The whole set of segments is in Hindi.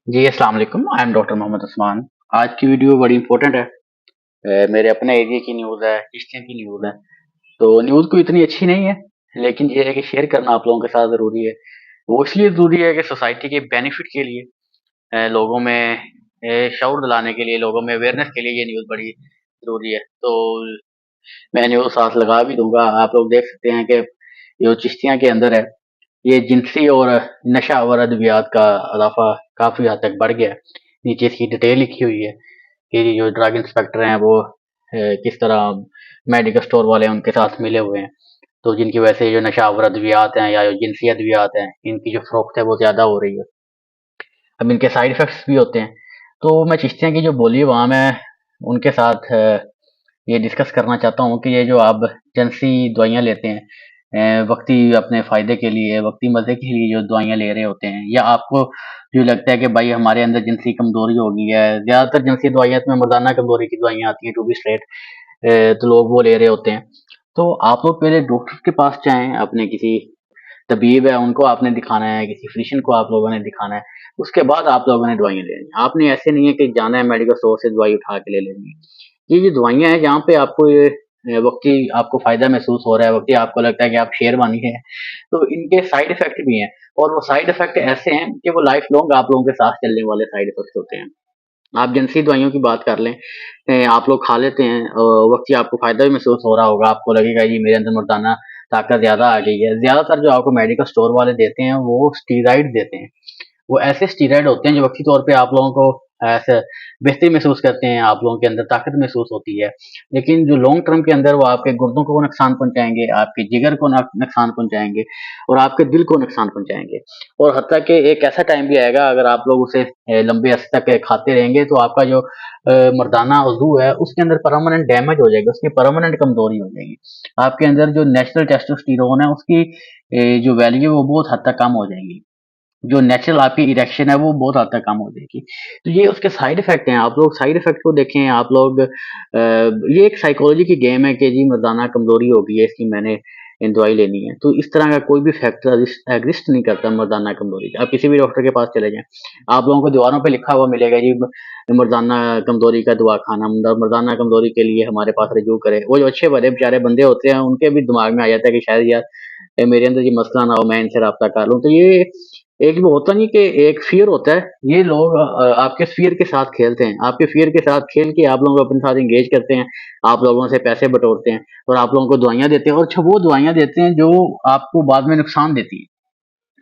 जी अस्सलाम वालेकुम। I am doctor Mohammad Usman. आज की वीडियो बड़ी इंपॉर्टेंट है। मेरे अपने एरिया की न्यूज़ है, चिश्तियों की न्यूज़ है। तो न्यूज़ कोई इतनी अच्छी नहीं है, लेकिन ये है कि शेयर करना आप लोगों के साथ ज़रूरी है। वो इसलिए ज़रूरी है कि सोसाइटी के बेनिफिट के लिए, लोगों में शऊर दिलाने के लिए, लोगों में अवेयरनेस के लिए ये न्यूज़ बड़ी ज़रूरी है। तो मैं न्यूज़ साथ लगा भी दूंगा। आप लोग देख सकते हैं कि जो चिश्तियाँ के अंदर है, ये जिनसी और नशा आवर अद्वियात का इजाफा काफ़ी हद तक बढ़ गया है। नीचे इसकी डिटेल लिखी हुई है कि जो ड्रग इंस्पेक्टर हैं वो किस तरह मेडिकल स्टोर वाले उनके साथ मिले हुए हैं। तो जिनकी वजह से जो नशा आवर अद्वियात हैं या जो जिनसी अद्वियात हैं, इनकी जो फ़रोख्त है वो ज़्यादा हो रही है। अब इनके साइड इफ़ेक्ट्स भी होते हैं। तो मैं चिश्तिया की जो बोली है वहाँ मैं उनके साथ ये डिस्कस करना चाहता हूँ कि ये जो आप जिनसी दवाइयाँ लेते हैं, वक्ती अपने फ़ायदे के लिए, वक्ती मज़े के लिए जो दवाइयाँ ले रहे होते हैं, या आपको जो लगता है कि भाई हमारे अंदर जिनसी कमज़ोरी हो गई है, ज़्यादातर जिनसी दवाइयाँ तो मर्दाना कमज़ोरी की दवाइयाँ आती हैं टू बी स्ट्रेट, तो लोग वो ले रहे होते हैं। तो आप लोग पहले डॉक्टर के पास जाएँ, अपने किसी तबीब है उनको आपने दिखाना है, किसी फिजिशियन को आप लोगों ने दिखाना है, उसके बाद आप लोगों ने दवाइयाँ लेनी है। आपने ऐसे नहीं है कि जाना है मेडिकल स्टोर से दवाई उठा के ले लेनी है। ये जो दवाइयाँ हैं जहाँ पे आपको ये वक़्ती आपको फ़ायदा महसूस हो रहा है, वक़्ती आपको लगता है कि आप शेरवानी हैं, तो इनके साइड इफ़ेक्ट भी हैं, और वो साइड इफ़ेक्ट ऐसे हैं कि वो लाइफ़ लॉन्ग आप लोगों के साथ चलने वाले साइड इफ़ेक्ट्स होते हैं। आप जिनसी दवाइयों की बात कर लें, आप लोग खा लेते हैं, वक़्ती आपको फ़ायदा भी महसूस हो रहा होगा, आपको लगेगा जी मेरे अंदर मर्दाना ताकत ज़्यादा आ गई है। ज़्यादातर जो आपको मेडिकल स्टोर वाले देते हैं वो स्टीरॉइड देते हैं। वो ऐसे स्टीरॉइड होते हैं जो वक़्ती तौर पे आप लोगों को ऐसे बेहतरी महसूस करते हैं, आप लोगों के अंदर ताकत महसूस होती है। लेकिन जो लॉन्ग टर्म के अंदर वो आपके गुर्दों को नुकसान पहुँचाएँगे, आपके जिगर को नुकसान पहुँचाएँगे और आपके दिल को नुकसान पहुँचाएँगे। और हत्ता कि एक ऐसा टाइम भी आएगा, अगर आप लोग उसे लंबे अरसे तक खाते रहेंगे तो आपका जो मर्दाना उज़्व है उसके अंदर परमानेंट डैमेज हो जाएगा, उसकी परमानेंट कमज़ोरी हो जाएगी। आपके अंदर जो नेचुरल टेस्टोस्टेरोन है उसकी जो वैल्यू है वो बहुत हद तक कम हो जाएगी। जो नेचुरल आपकी इरेक्शन है वो बहुत हद तक कम हो जाएगी। तो ये उसके साइड इफ़ेक्ट हैं, आप लोग साइड इफ़ेक्ट को देखें, आप लोग ये एक साइकोलॉजी की गेम है कि जी मर्दाना कमज़ोरी हो गई है इसकी मैंने दवाई लेनी है। तो इस तरह का कोई भी फैक्टर एग्ज़िस्ट नहीं करता मर्दाना कमज़ोरी का। आप किसी भी डॉक्टर के पास चले जाएँ, आप लोगों को दीवारों पे लिखा हुआ मिलेगा जी मर्दाना कमज़ोरी का दवा खाना, मर्दाना कमज़ोरी के लिए हमारे पास रजू करें। वो जो अच्छे भले बेचारे बंदे होते हैं उनके भी दिमाग में आ जाता है कि शायद यार मेरे अंदर ये मसला ना हो, मैं इनसे राब्ता कर लूँ। तो ये एक वो होता नहीं कि एक फ़ियर होता है, ये लोग आपके फ़ियर के साथ खेलते हैं। आपके फ़ियर के साथ खेल के आप लोगों को अपने साथ एंगेज करते हैं, आप लोगों से पैसे बटोरते हैं और आप लोगों को दवाइयाँ देते हैं, और अच्छा वो दवाइयाँ देते हैं जो आपको बाद में नुकसान देती हैं।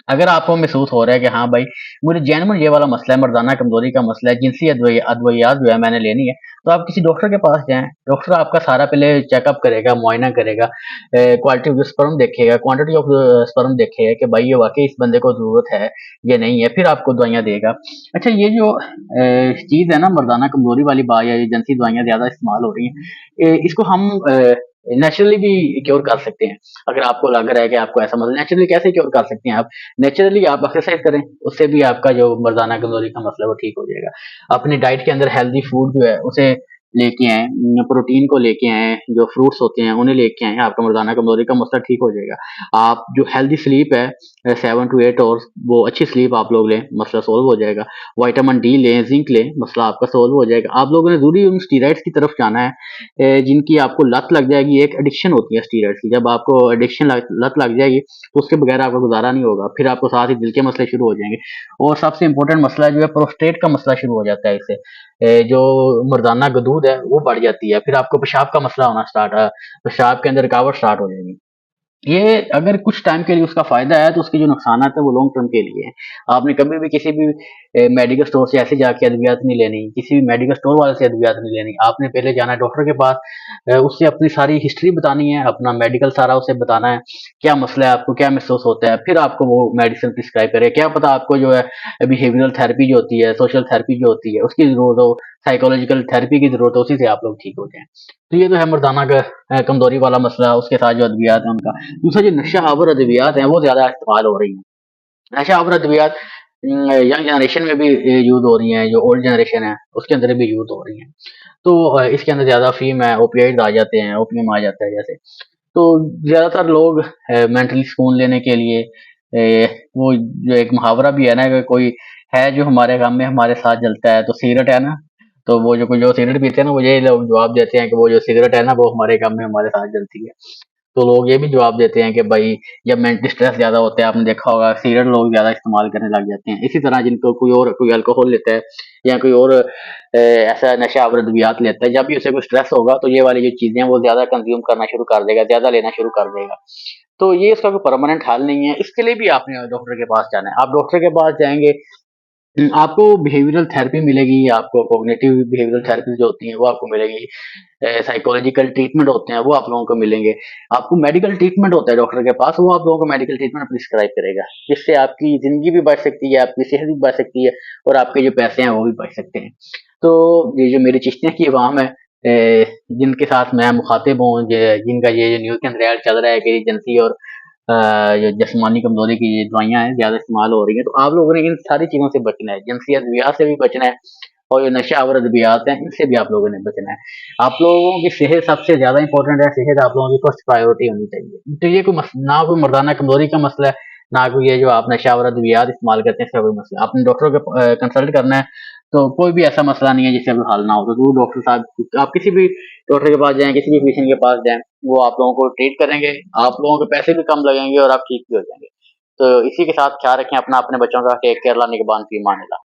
अगर आपको महसूस हो रहा है कि हाँ भाई मुझे जेन्युइन ये वाला मसला है, मर्दाना कमजोरी का मसला है, जिनसी अद्वैयात जो है मैंने लेनी है, तो आप किसी डॉक्टर के पास जाएं। डॉक्टर आपका सारा पहले चेकअप करेगा, मुआयना करेगा, क्वालिटी ऑफ स्पर्म देखेगा, क्वांटिटी ऑफ स्पर्म देखेगा कि भाई ये वाकई इस बंदे को जरूरत है या नहीं है, फिर आपको दवाइयाँ देगा। अच्छा ये जो चीज़ है ना मर्दाना कमजोरी वाली बात, या ये जिनसी दवाइयाँ ज्यादा इस्तेमाल हो रही हैं, इसको हम नेचुरली भी क्योर कर सकते हैं। अगर आपको लग रहा है कि आपको ऐसा मतलब नेचुरली कैसे क्योर कर सकते हैं आप, नेचुरली आप एक्सरसाइज करें, उससे भी आपका जो मर्दाना कमजोरी का मसला है वो ठीक हो जाएगा। अपनी डाइट के अंदर हेल्दी फूड जो है उसे लेके आए, प्रोटीन को लेके आए, जो फ्रूट्स होते हैं उन्हें लेके आए, आपका मर्दाना कमजोरी का मसला ठीक हो जाएगा। आप जो हेल्दी स्लीप है 7 to 8 आवर्स, वो अच्छी स्लीप आप लोग लें, मसला सोल्व हो जाएगा। विटामिन डी लें, जिंक लें, मसला आपका सोल्व हो जाएगा। आप लोगों ने जरूरी उन स्टीरॉइड्स की तरफ जाना है, जिनकी आपको लत लग जाएगी। एक एडिक्शन होती है स्टीरॉइड्स की, जब आपको एडिक्शन लत लग जाएगी तो उसके बगैर आपका गुजारा नहीं होगा, फिर आपको साथ ही दिल के मसले शुरू हो जाएंगे। और सबसे इंपॉर्टेंट मसला जो है प्रोस्टेट का मसला शुरू हो जाता है इससे। जो मर्दाना गदूद है वो बढ़ जाती है, फिर आपको पेशाब का मसला होना स्टार्ट है, पेशाब के अंदर रुकावट स्टार्ट हो जाएगी। ये अगर कुछ टाइम के लिए उसका फायदा है तो उसके जो नुकसान है वो लॉन्ग टर्म के लिए है। आपने कभी भी किसी भी मेडिकल स्टोर से ऐसे जाके अद्वियात नहीं लेनी, किसी भी मेडिकल स्टोर वाले से अद्वियात नहीं लेनी। आपने पहले जाना है डॉक्टर के पास, उससे अपनी सारी हिस्ट्री बतानी है, अपना मेडिकल सारा उसे बताना है, क्या मसला है, आपको क्या महसूस होता है, फिर आपको वो मेडिसिन प्रिस्क्राइब करे। क्या पता आपको जो है बिहेवियरल थेरेपी जो होती है, सोशल थेरेपी जो होती है उसकी जरूरत हो, साइकोलॉजिकल थेरेपी की जरूरत हो, उसी से आप लोग ठीक हो जाएं। तो ये तो है मर्दाना का कमजोरी वाला मसला, उसके साथ जो अद्वियात है उनका। दूसरा जो नशा आवर अद्वियात है वो ज्यादा इस्तेमाल हो रही है। नशा आवर अद्वियात यंग जनरेशन में भी यूज हो रही हैं, जो ओल्ड जनरेशन है उसके अंदर भी यूज हो रही हैं। तो इसके अंदर ज्यादा अफीम है, ओपियाइड्स आ जाते हैं, ओपियम आ जाता है जैसे। तो ज्यादातर लोग मेंटली सुकून लेने के लिए, वो जो एक मुहावरा भी है ना कि कोई है जो हमारे काम में हमारे साथ जलता है, तो सिगरेट है ना, तो वो जो सिगरेट पीते हैं ना, वो ये लोग जवाब देते हैं कि वो जो सिगरेट है ना, वो हमारे काम में हमारे साथ जलती है। तो लोग ये भी जवाब देते हैं कि भाई जब मेंटल स्ट्रेस ज़्यादा होता है, आपने देखा होगा सिगरेट लोग ज़्यादा इस्तेमाल करने लग जाते हैं। इसी तरह जिनको कोई अल्कोहल लेता है या कोई और ऐसा नशा अद्वियात लेता है, जब भी उसे कोई स्ट्रेस होगा तो ये वाली जो चीज़ें हैं वो ज़्यादा कंज़्यूम करना शुरू कर देगा, ज़्यादा लेना शुरू कर देगा। तो ये इसका कोई परमानेंट हल नहीं है, इसके लिए भी आपने डॉक्टर के पास जाना है। आप डॉक्टर के पास जाएँगे, आपको बिहेवियरल थेरेपी मिलेगी, आपको कॉग्निटिव बिहेवियरल थेरेपी जो होती हैं वो आपको मिलेगी, साइकोलॉजिकल ट्रीटमेंट होते हैं वो आप लोगों को मिलेंगे, आपको मेडिकल ट्रीटमेंट होता है डॉक्टर के पास, वो आप लोगों को मेडिकल ट्रीटमेंट प्रिस्क्राइब करेगा, जिससे आपकी ज़िंदगी भी बच सकती है, आपकी सेहत भी बच सकती है और आपके जो पैसे हैं वो भी बच सकते हैं। तो ये जो मेरी चिश्तिया की अवाम है, जिनके साथ मैं मुखातिब हूँ, जिनका ये जो न्यूज़ के अंदर ऐड चल रहा है कि एजेंसी और ये जिस्मानी कमज़ोरी की ये दवाइयाँ हैं ज़्यादा इस्तेमाल हो रही हैं, तो आप लोगों ने इन सारी चीज़ों से बचना है, जिनसी अद्वियात से भी बचना है और जो नशा आवर अद्वियात हैं, इनसे भी आप लोगों ने बचना है। आप लोगों की सेहत सबसे ज़्यादा इम्पोर्टेंट है, सेहत आप लोगों की फर्स्ट प्रायोरिटी होनी चाहिए। तो ये कोई ना कोई मर्दाना कमज़ोरी का मसला है, ना कोई ये जो आप नशा आवर अद्वियात इस्तेमाल करते हैं, इसका कोई मसला है। आपने डॉक्टर को कंसल्ट करना है, तो कोई भी ऐसा मसला नहीं है जिससे कोई हल ना हो, तो ज़रूर डॉक्टर साहब आप किसी भी डॉक्टर के पास जाएँ, किसी भी फिजिशियन के पास जाएँ, वो आप लोगों को ट्रीट करेंगे, आप लोगों के पैसे भी कम लगेंगे और आप ठीक भी हो जाएँगे। तो इसी के साथ ख्याल रखें अपना, अपने बच्चों का। टेक केयर, अल्लाह निगहबान फी अमानिल्लाह।